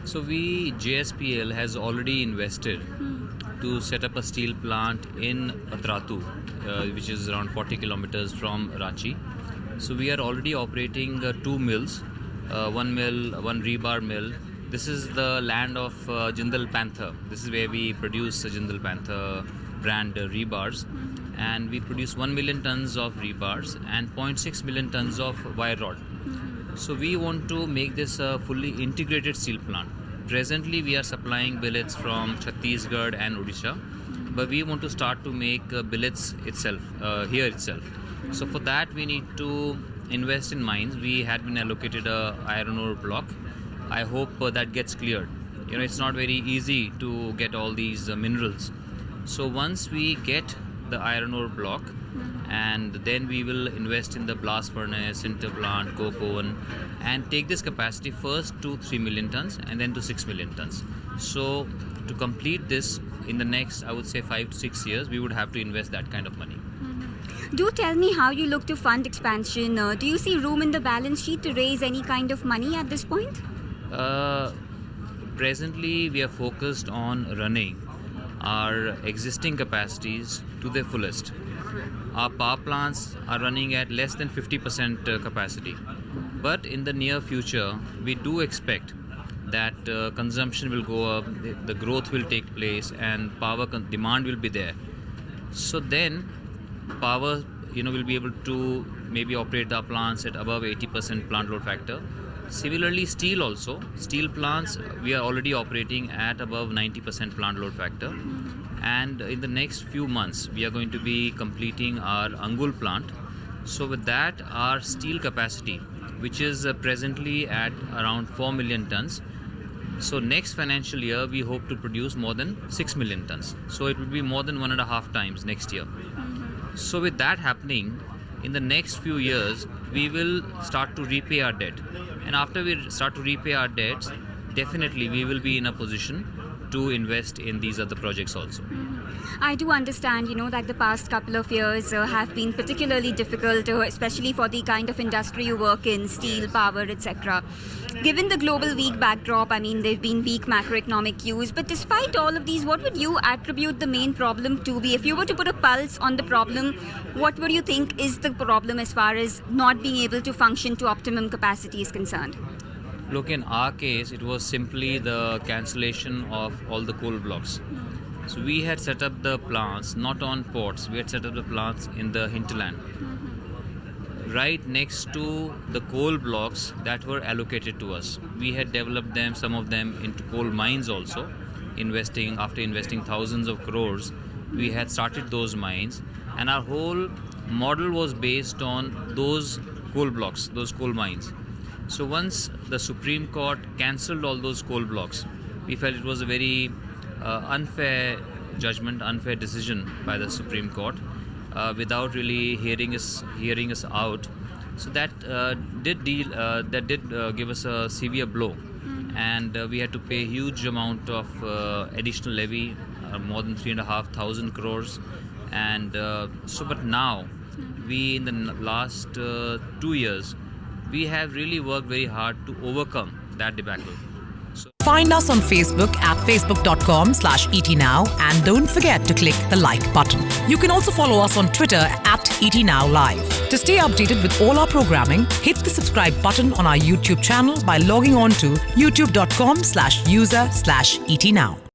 So JSPL has already invested to set up a steel plant in Patratu, which is around 40 kilometers from Ranchi. So we are already operating two mills, one mill, one rebar mill. This is the land of Jindal Panther. This is where we produce Jindal Panther brand rebars, and we produce 1 million tons of rebars and 0.6 million tons of wire rod. So we want to make this a fully integrated steel plant. Presently we are supplying billets from Chhattisgarh and Odisha, but we want to start to make billets itself, here itself. So for that we need to invest in mines. We had been allocated a iron ore block. I hope that gets cleared. It's not very easy to get all these minerals. So once we get the iron ore block, and then we will invest in the blast furnace, sinter plant, coke oven, and take this capacity first to 3 million tons and then to 6 million tons. So to complete this in the next, I would say 5 to 6 years, we would have to invest that kind of money. Do tell me how you look to fund expansion. Do you see room in the balance sheet to raise any kind of money at this point? Presently, we are focused on running our existing capacities to their fullest. Our power plants are running at less than 50% capacity. But in the near future, we do expect that consumption will go up, the growth will take place, and power demand will be there. So then power will be able to maybe operate our plants at above 80% plant load factor. Similarly, steel also. Steel plants, we are already operating at above 90% plant load factor. And in the next few months, we are going to be completing our Angul plant. So with that, our steel capacity, which is presently at around 4 million tons. So next financial year, we hope to produce more than 6 million tons. So it will be more than 1.5 times next year. So with that happening, in the next few years, we will start to repay our debt. And after we start to repay our debts, definitely we will be in a position to invest in these other projects also. I do understand, that the past couple of years have been particularly difficult, especially for the kind of industry you work in, steel, power, etc. Given the global weak backdrop, there have been weak macroeconomic cues, but despite all of these, what would you attribute the main problem to be? If you were to put a pulse on the problem, what would you think is the problem as far as not being able to function to optimum capacity is concerned? Look, in our case, it was simply the cancellation of all the coal blocks. So we had set up the plants not on ports, we had set up the plants in the hinterland, right next to the coal blocks that were allocated to us. We had developed them, some of them, into coal mines also. After investing thousands of crores, we had started those mines, and our whole model was based on those coal blocks, those coal mines. So once the Supreme Court cancelled all those coal blocks, we felt it was a very unfair judgment, unfair decision by the Supreme Court, without really hearing us out. So that did give us a severe blow, and we had to pay a huge amount of additional levy, more than 3,500 crores. And but now, in the last 2 years, we have really worked very hard to overcome that debacle. Find us on Facebook at facebook.com/ETNow, and don't forget to click the like button. You can also follow us on Twitter at ETNowLive. To stay updated with all our programming, hit the subscribe button on our YouTube channel by logging on to youtube.com/user/ETNow.